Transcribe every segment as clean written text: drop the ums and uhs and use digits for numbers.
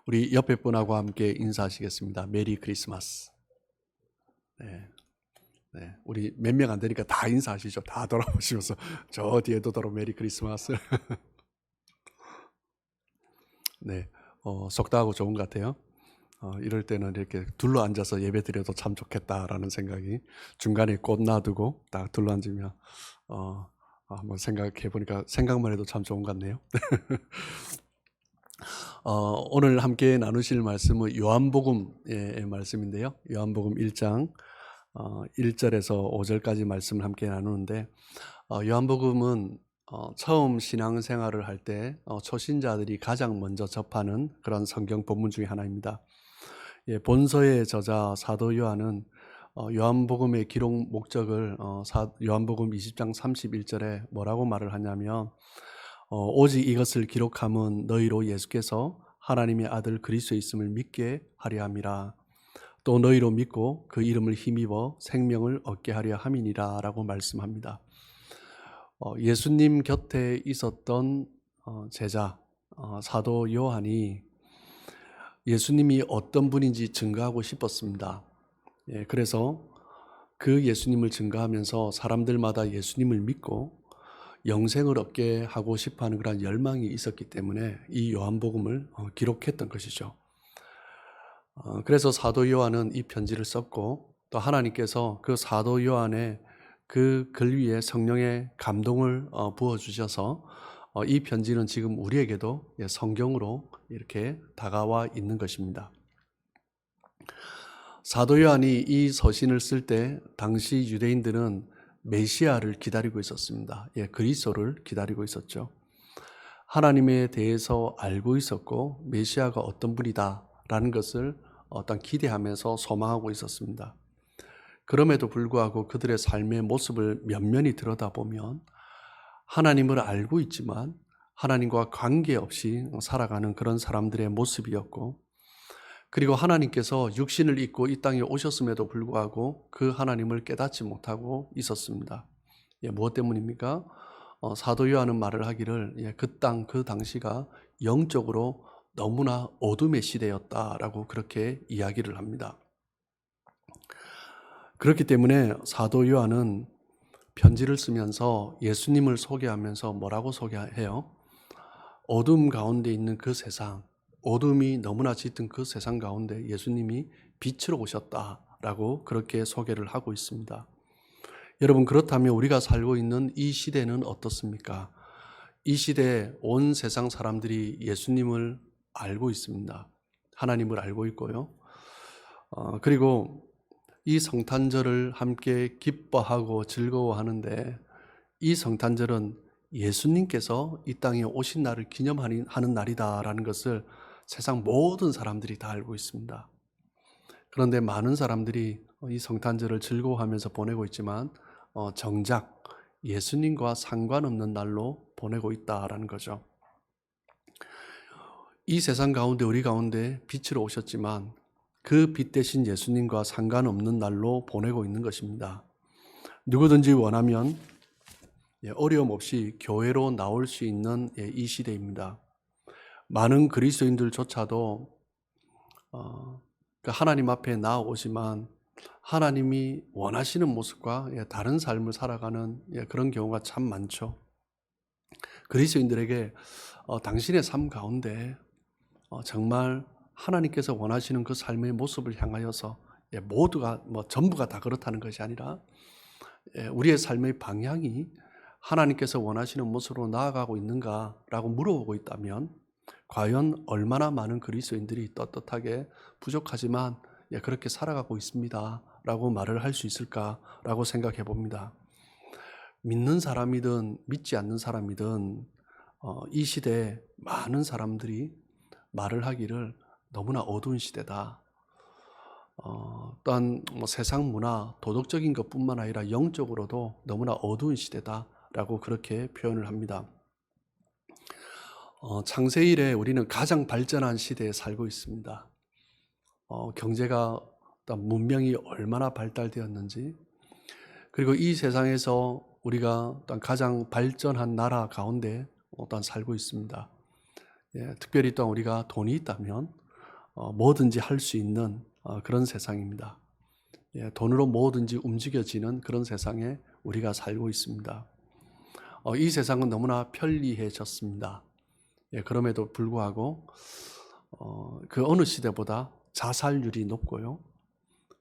우리 옆에 분하고 함께 인사하시겠습니다. 메리 크리스마스. 네, 네. 우리 몇 명 안 되니까 다 인사하시죠. 다 돌아보시면서 저 뒤에도 돌아 메리 크리스마스. 네, 속다하고 좋은 것 같아요. 이럴 때는 이렇게 둘러 앉아서 예배 드려도 참 좋겠다라는 생각이, 중간에 꽃 놔두고 딱 둘러 앉으면 한번 생각해 보니까 생각만 해도 참 좋은 것 같네요. 오늘 함께 나누실 말씀은 요한복음의 말씀인데요. 요한복음 1장 1절에서 5절까지 말씀을 함께 나누는데, 요한복음은 처음 신앙생활을 할 때 초신자들이 가장 먼저 접하는 그런 성경 본문 중에 하나입니다. 본서의 저자 사도 요한은 요한복음의 기록 목적을 요한복음 20장 31절에 뭐라고 말을 하냐면, 오직 이것을 기록함은 너희로 예수께서 하나님의 아들 그리스도에 있음을 믿게 하려 함이라. 또 너희로 믿고 그 이름을 힘입어 생명을 얻게 하려 함이니라 라고 말씀합니다. 예수님 곁에 있었던 제자 사도 요한이 예수님이 어떤 분인지 증거하고 싶었습니다. 그래서 그 예수님을 증거하면서 사람들마다 예수님을 믿고 영생을 얻게 하고 싶어하는 그런 열망이 있었기 때문에 이 요한복음을 기록했던 것이죠. 그래서 사도 요한은 이 편지를 썼고, 또 하나님께서 그 사도 요한의 그 글 위에 성령의 감동을 부어주셔서 이 편지는 지금 우리에게도 성경으로 이렇게 다가와 있는 것입니다. 사도 요한이 이 서신을 쓸 때 당시 유대인들은 메시아를 기다리고 있었습니다. 그리스도를 기다리고 있었죠. 하나님에 대해서 알고 있었고 메시아가 어떤 분이다라는 것을 어떤 기대하면서 소망하고 있었습니다. 그럼에도 불구하고 그들의 삶의 모습을 면면히 들여다보면 하나님을 알고 있지만 하나님과 관계없이 살아가는 그런 사람들의 모습이었고, 그리고 하나님께서 육신을 입고 이 땅에 오셨음에도 불구하고 그 하나님을 깨닫지 못하고 있었습니다. 무엇 때문입니까? 사도 요한은 말을 하기를 그 땅, 그 당시가 영적으로 너무나 어둠의 시대였다라고 그렇게 이야기를 합니다. 그렇기 때문에 사도 요한은 편지를 쓰면서 예수님을 소개하면서 뭐라고 소개해요? 어둠 가운데 있는 그 세상, 어둠이 너무나 짙은 그 세상 가운데 예수님이 빛으로 오셨다라고 그렇게 소개를 하고 있습니다. 여러분, 그렇다면 우리가 살고 있는 이 시대는 어떻습니까? 이 시대에 온 세상 사람들이 예수님을 알고 있습니다. 하나님을 알고 있고요. 그리고 이 성탄절을 함께 기뻐하고 즐거워하는데, 이 성탄절은 예수님께서 이 땅에 오신 날을 기념하는 날이다라는 것을 세상 모든 사람들이 다 알고 있습니다. 그런데 많은 사람들이 이 성탄절을 즐거워하면서 보내고 있지만 정작 예수님과 상관없는 날로 보내고 있다라는 거죠. 이 세상 가운데 우리 가운데 빛으로 오셨지만 그 빛 대신 예수님과 상관없는 날로 보내고 있는 것입니다. 누구든지 원하면 어려움 없이 교회로 나올 수 있는 이 시대입니다. 많은 그리스도인들조차도 하나님 앞에 나아오지만 하나님이 원하시는 모습과 다른 삶을 살아가는 그런 경우가 참 많죠. 그리스도인들에게 당신의 삶 가운데 정말 하나님께서 원하시는 그 삶의 모습을 향하여서 모두가 전부가 다 그렇다는 것이 아니라 우리의 삶의 방향이 하나님께서 원하시는 모습으로 나아가고 있는가라고 물어보고 있다면, 과연 얼마나 많은 그리스도인들이 떳떳하게 부족하지만 그렇게 살아가고 있습니다 라고 말을 할 수 있을까라고 생각해 봅니다. 믿는 사람이든 믿지 않는 사람이든 이 시대에 많은 사람들이 말을 하기를 너무나 어두운 시대다. 또한 세상 문화, 도덕적인 것뿐만 아니라 영적으로도 너무나 어두운 시대다라고 그렇게 표현을 합니다. 창세 이래 우리는 가장 발전한 시대에 살고 있습니다. 경제가, 문명이 얼마나 발달되었는지, 그리고 이 세상에서 우리가 가장 발전한 나라 가운데 살고 있습니다. 특별히 또 우리가 돈이 있다면 뭐든지 할 수 있는 그런 세상입니다. 돈으로 뭐든지 움직여지는 그런 세상에 우리가 살고 있습니다. 이 세상은 너무나 편리해졌습니다. 그럼에도 불구하고 그 어느 시대보다 자살률이 높고요.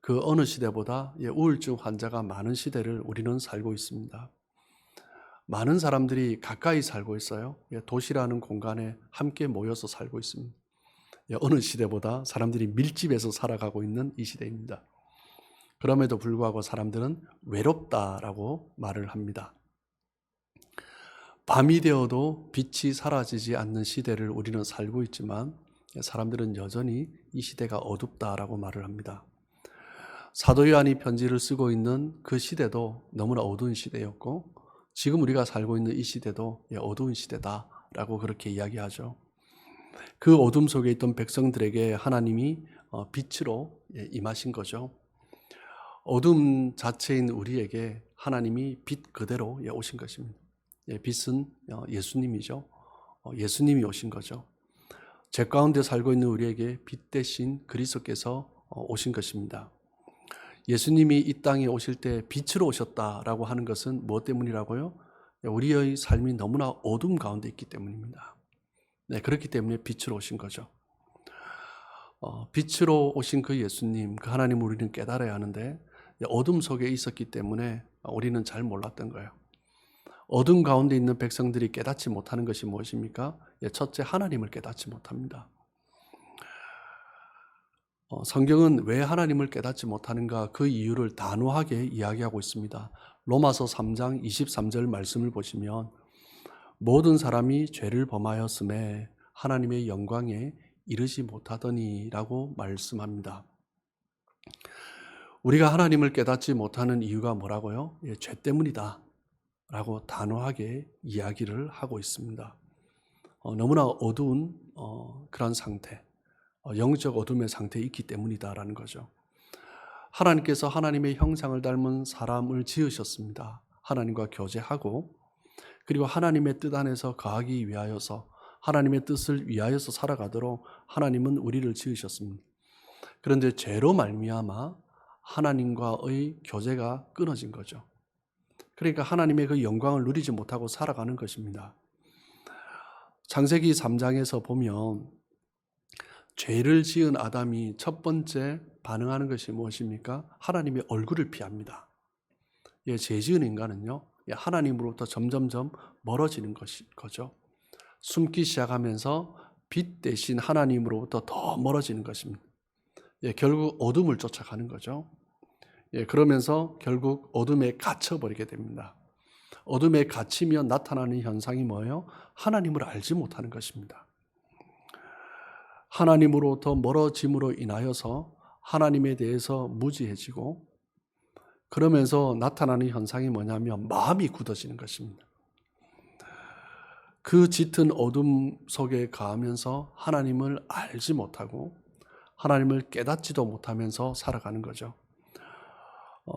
그 어느 시대보다 우울증 환자가 많은 시대를 우리는 살고 있습니다. 많은 사람들이 가까이 살고 있어요. 도시라는 공간에 함께 모여서 살고 있습니다. 어느 시대보다 사람들이 밀집해서 살아가고 있는 이 시대입니다. 그럼에도 불구하고 사람들은 외롭다라고 말을 합니다. 밤이 되어도 빛이 사라지지 않는 시대를 우리는 살고 있지만 사람들은 여전히 이 시대가 어둡다라고 말을 합니다. 사도 요한이 편지를 쓰고 있는 그 시대도 너무나 어두운 시대였고 지금 우리가 살고 있는 이 시대도 어두운 시대다라고 그렇게 이야기하죠. 그 어둠 속에 있던 백성들에게 하나님이 빛으로 임하신 거죠. 어둠 자체인 우리에게 하나님이 빛 그대로 오신 것입니다. 빛은 예수님이죠. 예수님이 오신 거죠. 죄 가운데 살고 있는 우리에게 빛 대신 그리스도께서 오신 것입니다. 예수님이 이 땅에 오실 때 빛으로 오셨다라고 하는 것은 무엇 때문이라고요? 우리의 삶이 너무나 어둠 가운데 있기 때문입니다. 그렇기 때문에 빛으로 오신 거죠. 빛으로 오신 그 예수님, 그 하나님을 우리는 깨달아야 하는데 어둠 속에 있었기 때문에 우리는 잘 몰랐던 거예요. 어둠 가운데 있는 백성들이 깨닫지 못하는 것이 무엇입니까? 첫째, 하나님을 깨닫지 못합니다. 성경은 왜 하나님을 깨닫지 못하는가 그 이유를 단호하게 이야기하고 있습니다. 로마서 3장 23절 말씀을 보시면 모든 사람이 죄를 범하였음에 하나님의 영광에 이르지 못하더니라고 말씀합니다. 우리가 하나님을 깨닫지 못하는 이유가 뭐라고요? 죄 때문이다 라고 단호하게 이야기를 하고 있습니다. 너무나 어두운 그런 상태, 영적 어둠의 상태에 있기 때문이다라는 거죠. 하나님께서 하나님의 형상을 닮은 사람을 지으셨습니다. 하나님과 교제하고 그리고 하나님의 뜻 안에서 거하기 위하여서 하나님의 뜻을 위하여서 살아가도록 하나님은 우리를 지으셨습니다. 그런데 죄로 말미암아 하나님과의 교제가 끊어진 거죠. 그러니까 하나님의 그 영광을 누리지 못하고 살아가는 것입니다. 창세기 3장에서 보면 죄를 지은 아담이 첫 번째 반응하는 것이 무엇입니까? 하나님의 얼굴을 피합니다. 죄 지은 인간은요, 하나님으로부터 점점점 멀어지는 거죠. 숨기 시작하면서 빛 대신 하나님으로부터 더 멀어지는 것입니다. 결국 어둠을 쫓아가는 거죠. 그러면서 결국 어둠에 갇혀버리게 됩니다. 어둠에 갇히면 나타나는 현상이 뭐예요? 하나님을 알지 못하는 것입니다. 하나님으로부터 멀어짐으로 인하여서 하나님에 대해서 무지해지고 그러면서 나타나는 현상이 뭐냐면 마음이 굳어지는 것입니다. 그 짙은 어둠 속에 가하면서 하나님을 알지 못하고 하나님을 깨닫지도 못하면서 살아가는 거죠.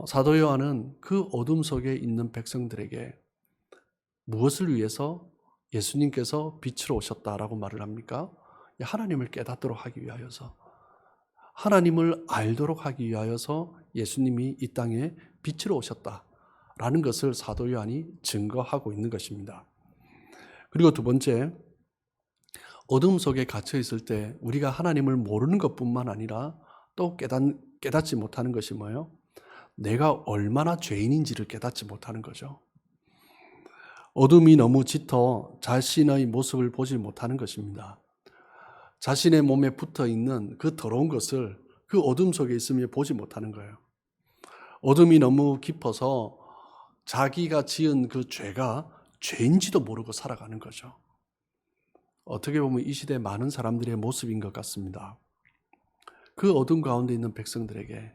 사도 요한은 그 어둠 속에 있는 백성들에게 무엇을 위해서 예수님께서 빛으로 오셨다라고 말을 합니까? 하나님을 깨닫도록 하기 위하여서, 하나님을 알도록 하기 위하여서 예수님이 이 땅에 빛으로 오셨다라는 것을 사도 요한이 증거하고 있는 것입니다. 그리고 두 번째, 어둠 속에 갇혀 있을 때 우리가 하나님을 모르는 것뿐만 아니라 또 깨닫지 못하는 것이 뭐예요? 내가 얼마나 죄인인지를 깨닫지 못하는 거죠. 어둠이 너무 짙어 자신의 모습을 보지 못하는 것입니다. 자신의 몸에 붙어 있는 그 더러운 것을 그 어둠 속에 있으며 보지 못하는 거예요. 어둠이 너무 깊어서 자기가 지은 그 죄가 죄인지도 모르고 살아가는 거죠. 어떻게 보면 이 시대 많은 사람들의 모습인 것 같습니다. 그 어둠 가운데 있는 백성들에게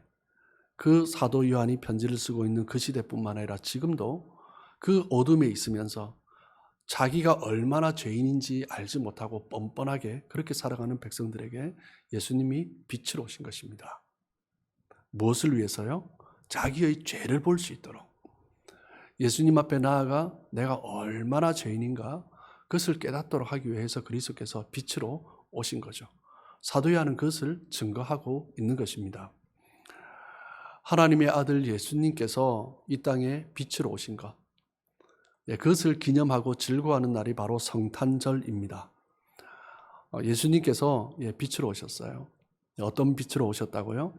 그 사도 요한이 편지를 쓰고 있는 그 시대뿐만 아니라 지금도 그 어둠에 있으면서 자기가 얼마나 죄인인지 알지 못하고 뻔뻔하게 그렇게 살아가는 백성들에게 예수님이 빛으로 오신 것입니다. 무엇을 위해서요? 자기의 죄를 볼 수 있도록. 예수님 앞에 나아가 내가 얼마나 죄인인가 그것을 깨닫도록 하기 위해서 그리스도께서 빛으로 오신 거죠. 사도 요한은 그것을 증거하고 있는 것입니다. 하나님의 아들 예수님께서 이 땅에 빛으로 오신 것, 그것을 기념하고 즐거워하는 날이 바로 성탄절입니다. 예수님께서 빛으로 오셨어요. 어떤 빛으로 오셨다고요?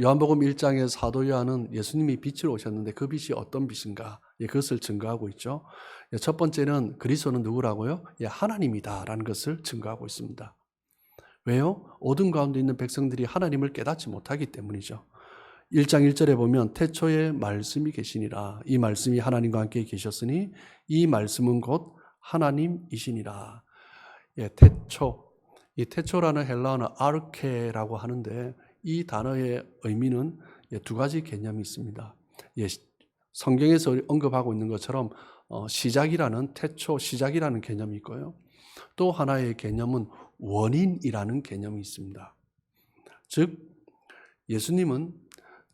요한복음 1장의 사도 요한은 예수님이 빛으로 오셨는데 그 빛이 어떤 빛인가? 그것을 증거하고 있죠. 첫 번째는 그리스도는 누구라고요? 하나님이다 라는 것을 증거하고 있습니다. 왜요? 어둠 가운데 있는 백성들이 하나님을 깨닫지 못하기 때문이죠. 1장 1절에 보면 태초에 말씀이 계시니라. 이 말씀이 하나님과 함께 계셨으니 이 말씀은 곧 하나님이시니라. 태초. 이 태초라는 헬라어는 아르케라고 하는데 이 단어의 의미는 두 가지 개념이 있습니다. 성경에서 언급하고 있는 것처럼 시작이라는 태초, 시작이라는 개념이 있고요. 또 하나의 개념은 원인이라는 개념이 있습니다. 즉 예수님은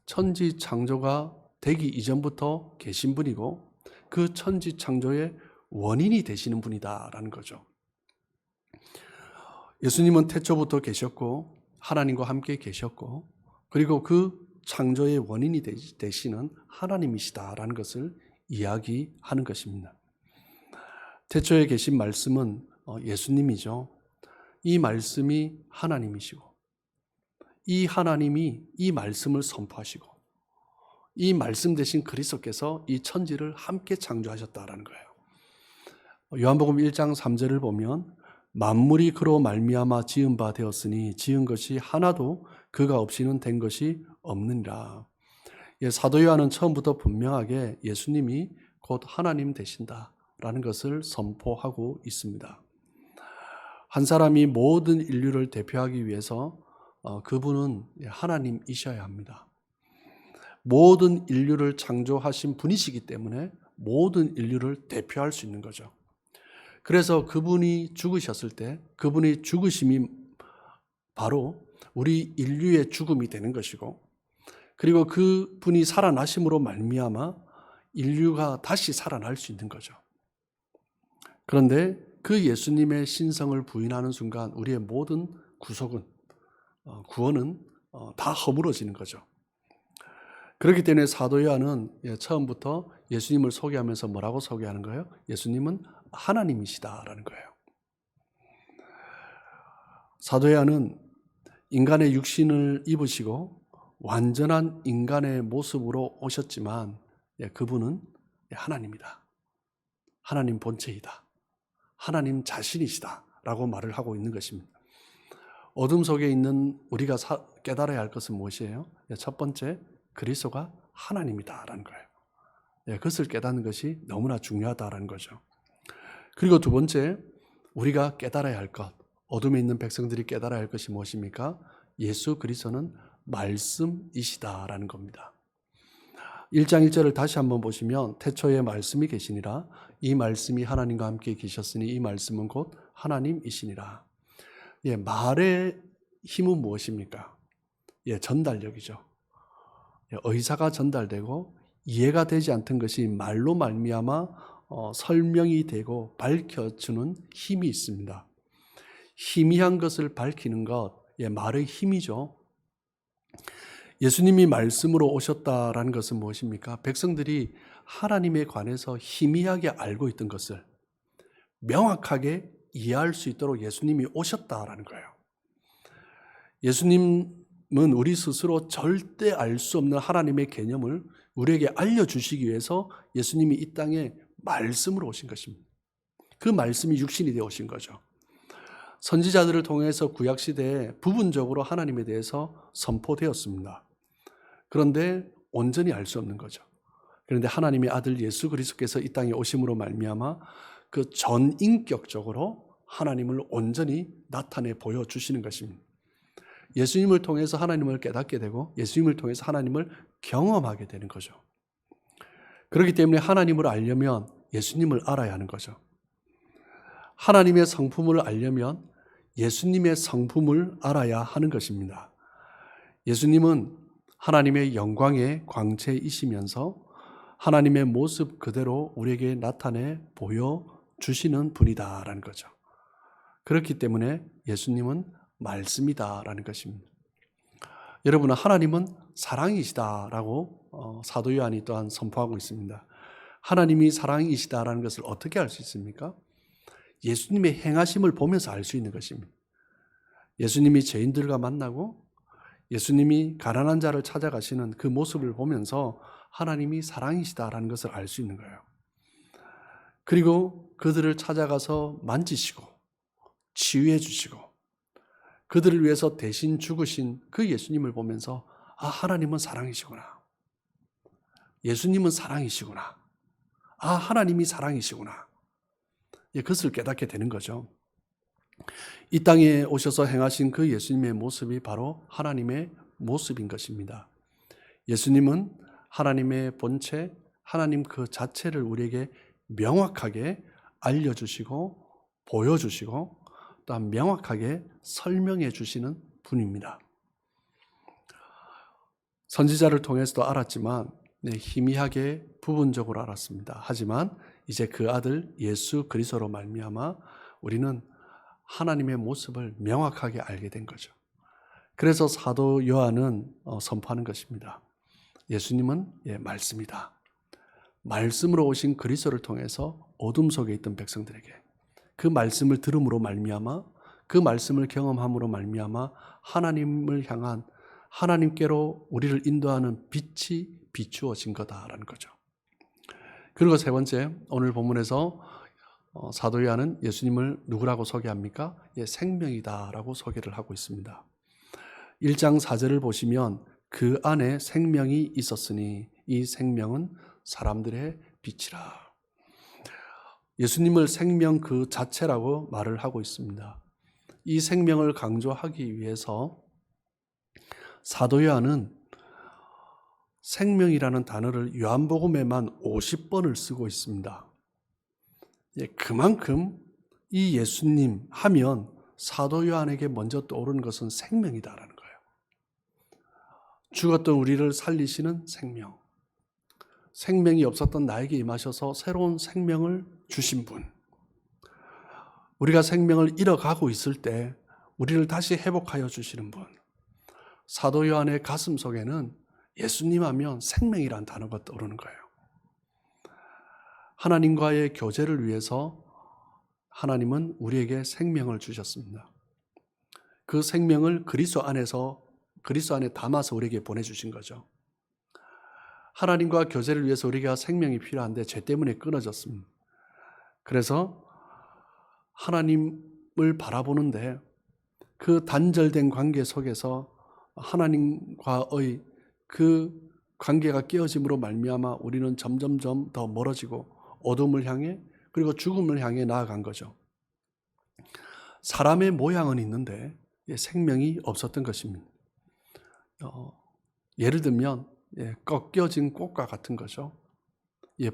천지 창조가 되기 이전부터 계신 분이고 그 천지 창조의 원인이 되시는 분이다라는 거죠. 예수님은 태초부터 계셨고 하나님과 함께 계셨고 그리고 그 창조의 원인이 되시는 하나님이시다라는 것을 이야기하는 것입니다. 태초에 계신 말씀은 예수님이죠. 이 말씀이 하나님이시고 이 하나님이 이 말씀을 선포하시고 이 말씀 되신 그리스도께서 이 천지를 함께 창조하셨다라는 거예요. 요한복음 1장 3절을 보면 만물이 그로 말미암아 지은 바 되었으니 지은 것이 하나도 그가 없이는 된 것이 없느니라. 사도 요한은 처음부터 분명하게 예수님이 곧 하나님 되신다라는 것을 선포하고 있습니다. 한 사람이 모든 인류를 대표하기 위해서 그분은 하나님이셔야 합니다. 모든 인류를 창조하신 분이시기 때문에 모든 인류를 대표할 수 있는 거죠. 그래서 그분이 죽으셨을 때 그분의 죽으심이 바로 우리 인류의 죽음이 되는 것이고 그리고 그분이 살아나심으로 말미암아 인류가 다시 살아날 수 있는 거죠. 그런데 그 예수님의 신성을 부인하는 순간 우리의 모든 구속은 구원은 다 허물어지는 거죠. 그렇기 때문에 사도 요한은 처음부터 예수님을 소개하면서 뭐라고 소개하는 거예요? 예수님은 하나님이시다라는 거예요. 사도 요한은 인간의 육신을 입으시고 완전한 인간의 모습으로 오셨지만 그분은 하나님이다. 하나님 본체이다. 하나님 자신이시다 라고 말을 하고 있는 것입니다. 어둠 속에 있는 우리가 깨달아야 할 것은 무엇이에요? 첫 번째, 그리스도가 하나님이다라는 거예요. 그것을 깨닫는 것이 너무나 중요하다라는 거죠. 그리고 두 번째, 우리가 깨달아야 할 것, 어둠에 있는 백성들이 깨달아야 할 것이 무엇입니까? 예수 그리스도는 말씀이시다라는 겁니다. 1장 1절을 다시 한번 보시면 태초에 말씀이 계시니라. 이 말씀이 하나님과 함께 계셨으니 이 말씀은 곧 하나님이시니라. 말의 힘은 무엇입니까? 전달력이죠. 의사가 전달되고 이해가 되지 않던 것이 말로 말미암아 설명이 되고 밝혀주는 힘이 있습니다. 희미한 것을 밝히는 것, 말의 힘이죠. 예수님이 말씀으로 오셨다라는 것은 무엇입니까? 백성들이 하나님에 관해서 희미하게 알고 있던 것을 명확하게 이해할 수 있도록 예수님이 오셨다라는 거예요. 예수님은 우리 스스로 절대 알 수 없는 하나님의 개념을 우리에게 알려주시기 위해서 예수님이 이 땅에 말씀으로 오신 것입니다. 그 말씀이 육신이 되어 오신 거죠. 선지자들을 통해서 구약시대에 부분적으로 하나님에 대해서 선포되었습니다. 그런데 온전히 알 수 없는 거죠. 그런데 하나님의 아들 예수 그리스도께서 이 땅에 오심으로 말미암아 그 전인격적으로 하나님을 온전히 나타내 보여주시는 것입니다. 예수님을 통해서 하나님을 깨닫게 되고 예수님을 통해서 하나님을 경험하게 되는 거죠. 그렇기 때문에 하나님을 알려면 예수님을 알아야 하는 거죠. 하나님의 성품을 알려면 예수님의 성품을 알아야 하는 것입니다. 예수님은 하나님의 영광의 광채이시면서 하나님의 모습 그대로 우리에게 나타내 보여주시는 분이다라는 거죠. 그렇기 때문에 예수님은 말씀이다라는 것입니다. 여러분, 하나님은 사랑이시다라고 사도 요한이 또한 선포하고 있습니다. 하나님이 사랑이시다라는 것을 어떻게 알 수 있습니까? 예수님의 행하심을 보면서 알 수 있는 것입니다. 예수님이 죄인들과 만나고 예수님이 가난한 자를 찾아가시는 그 모습을 보면서 하나님이 사랑이시다라는 것을 알 수 있는 거예요. 그리고 그들을 찾아가서 만지시고 치유해 주시고 그들을 위해서 대신 죽으신 그 예수님을 보면서 하나님은 사랑이시구나. 예수님은 사랑이시구나. 하나님이 사랑이시구나. 그것을 깨닫게 되는 거죠. 이 땅에 오셔서 행하신 그 예수님의 모습이 바로 하나님의 모습인 것입니다. 예수님은 하나님의 본체, 하나님 그 자체를 우리에게 명확하게 알려주시고 보여주시고 또한 명확하게 설명해 주시는 분입니다. 선지자를 통해서도 알았지만 희미하게 부분적으로 알았습니다. 하지만 이제 그 아들 예수 그리스도로 말미암아 우리는 하나님의 모습을 명확하게 알게 된 거죠. 그래서 사도 요한은 선포하는 것입니다. 예수님은 말씀이다. 말씀으로 오신 그리스도를 통해서 어둠 속에 있던 백성들에게 그 말씀을 들음으로 말미암아 그 말씀을 경험함으로 말미암아 하나님을 향한 하나님께로 우리를 인도하는 빛이 비추어진 거다라는 거죠. 그리고 세 번째, 오늘 본문에서 사도 요한은 예수님을 누구라고 소개합니까? 생명이다라고 소개를 하고 있습니다. 1장 4절을 보시면 그 안에 생명이 있었으니 이 생명은 사람들의 빛이라. 예수님을 생명 그 자체라고 말을 하고 있습니다. 이 생명을 강조하기 위해서 사도 요한은 생명이라는 단어를 요한복음에만 50번을 쓰고 있습니다. 그만큼 이 예수님 하면 사도 요한에게 먼저 떠오르는 것은 생명이다라는 거예요. 죽었던 우리를 살리시는 생명. 생명이 없었던 나에게 임하셔서 새로운 생명을 주신 분. 우리가 생명을 잃어가고 있을 때 우리를 다시 회복하여 주시는 분. 사도 요한의 가슴 속에는 예수님 하면 생명이란 단어가 떠오르는 거예요. 하나님과의 교제를 위해서 하나님은 우리에게 생명을 주셨습니다. 그 생명을 그리스도 안에 담아서 우리에게 보내주신 거죠. 하나님과 교제를 위해서 우리가 생명이 필요한데 죄 때문에 끊어졌습니다. 그래서 하나님을 바라보는데 그 단절된 관계 속에서 하나님과의 그 관계가 깨어짐으로 말미암아 우리는 점점점 더 멀어지고 어둠을 향해 그리고 죽음을 향해 나아간 거죠. 사람의 모양은 있는데 생명이 없었던 것입니다. 예를 들면 꺾여진 꽃과 같은 거죠.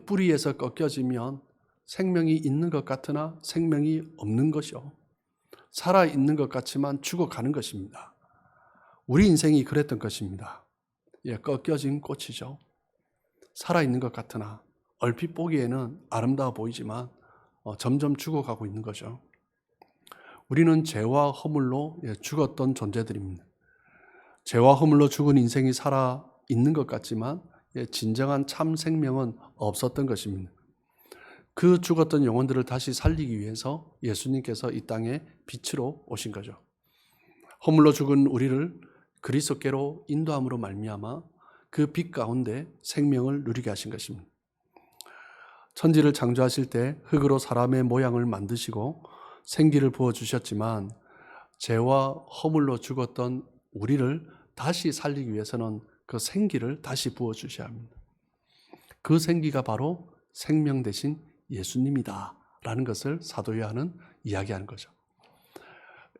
뿌리에서 꺾여지면 생명이 있는 것 같으나 생명이 없는 것이요. 살아있는 것 같지만 죽어가는 것입니다. 우리 인생이 그랬던 것입니다. 꺾여진 꽃이죠. 살아있는 것 같으나 얼핏 보기에는 아름다워 보이지만 점점 죽어가고 있는 거죠. 우리는 죄와 허물로 죽었던 존재들입니다. 죄와 허물로 죽은 인생이 살아있는 것 같지만 진정한 참 생명은 없었던 것입니다. 그 죽었던 영혼들을 다시 살리기 위해서 예수님께서 이 땅에 빛으로 오신 거죠. 허물로 죽은 우리를 그리스도께로 인도함으로 말미암아 그 빛 가운데 생명을 누리게 하신 것입니다. 천지를 창조하실 때 흙으로 사람의 모양을 만드시고 생기를 부어주셨지만 죄와 허물로 죽었던 우리를 다시 살리기 위해서는 그 생기를 다시 부어주셔야 합니다. 그 생기가 바로 생명 대신 예수님이다 라는 것을 사도 요한은 이야기하는 거죠.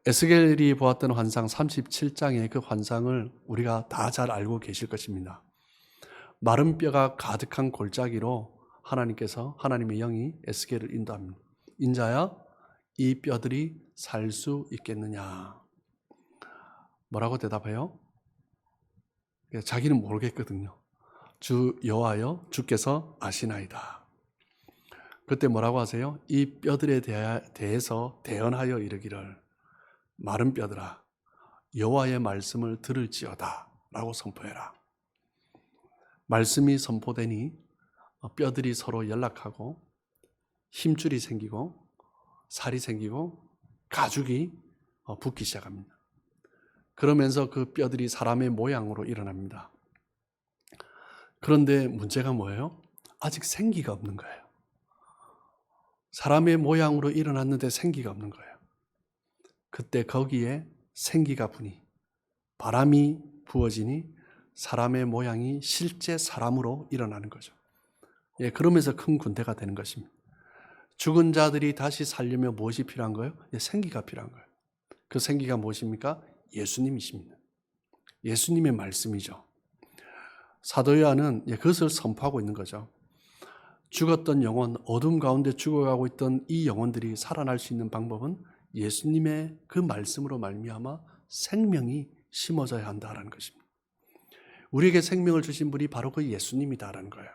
에스겔이 보았던 환상 37장의 그 환상을 우리가 다 잘 알고 계실 것입니다. 마른 뼈가 가득한 골짜기로 하나님의 영이 에스겔을 인도합니다. 인자야, 이 뼈들이 살 수 있겠느냐? 뭐라고 대답해요? 자기는 모르겠거든요. 주 여호와여, 주께서 아시나이다. 그때 뭐라고 하세요? 이 뼈들에 대해서 대언하여 이르기를, 마른 뼈들아, 여호와의 말씀을 들을지어다 라고 선포해라. 말씀이 선포되니 뼈들이 서로 연락하고 힘줄이 생기고 살이 생기고 가죽이 붙기 시작합니다. 그러면서 그 뼈들이 사람의 모양으로 일어납니다. 그런데 문제가 뭐예요? 아직 생기가 없는 거예요. 사람의 모양으로 일어났는데 생기가 없는 거예요. 그때 거기에 생기가 부니 바람이 부어지니 사람의 모양이 실제 사람으로 일어나는 거죠. 예, 그러면서 큰 군대가 되는 것입니다. 죽은 자들이 다시 살려면 무엇이 필요한 거예요? 예, 생기가 필요한 거예요. 그 생기가 무엇입니까? 예수님이십니다. 예수님의 말씀이죠. 사도 요한은 그것을 선포하고 있는 거죠. 죽었던 영혼, 어둠 가운데 죽어가고 있던 이 영혼들이 살아날 수 있는 방법은 예수님의 그 말씀으로 말미암아 생명이 심어져야 한다라는 것입니다. 우리에게 생명을 주신 분이 바로 그 예수님이다라는 거예요.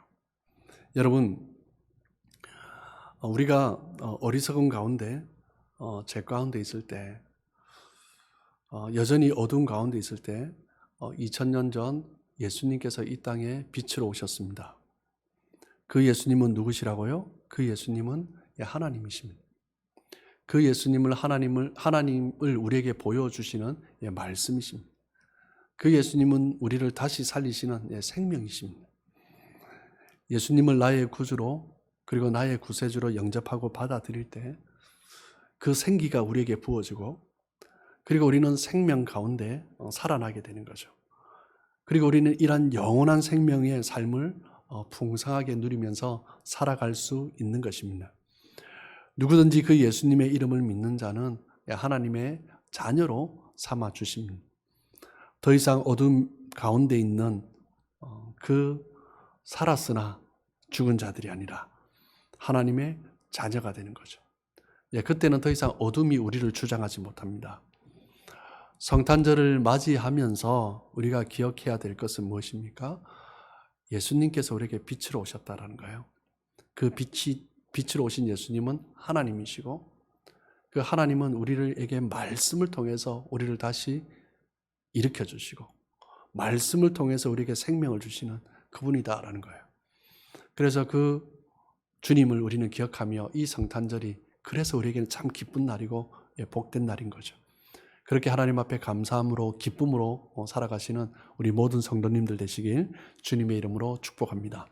여러분, 우리가 어리석은 가운데, 죄 가운데 있을 때, 여전히 어두운 가운데 있을 때 2000년 전 예수님께서 이 땅에 빛으로 오셨습니다. 그 예수님은 누구시라고요? 그 예수님은 하나님이십니다. 그 예수님을 하나님을 우리에게 보여주시는 말씀이십니다. 그 예수님은 우리를 다시 살리시는 생명이십니다. 예수님을 나의 구주로 그리고 나의 구세주로 영접하고 받아들일 때 그 생기가 우리에게 부어지고 그리고 우리는 생명 가운데 살아나게 되는 거죠. 그리고 우리는 이러한 영원한 생명의 삶을 풍성하게 누리면서 살아갈 수 있는 것입니다. 누구든지 그 예수님의 이름을 믿는 자는 하나님의 자녀로 삼아 주십니다. 더 이상 어둠 가운데 있는 그 살았으나 죽은 자들이 아니라 하나님의 자녀가 되는 거죠. 그때는 더 이상 어둠이 우리를 주장하지 못합니다. 성탄절을 맞이하면서 우리가 기억해야 될 것은 무엇입니까? 예수님께서 우리에게 빛으로 오셨다라는 거예요. 그 빛으로 오신 예수님은 하나님이시고 그 하나님은 우리에게 말씀을 통해서 우리를 다시 일으켜 주시고 말씀을 통해서 우리에게 생명을 주시는 그분이다라는 거예요. 그래서 그 주님을 우리는 기억하며 이 성탄절이 그래서 우리에게는 참 기쁜 날이고 복된 날인 거죠. 그렇게 하나님 앞에 감사함으로 기쁨으로 살아가시는 우리 모든 성도님들 되시길 주님의 이름으로 축복합니다.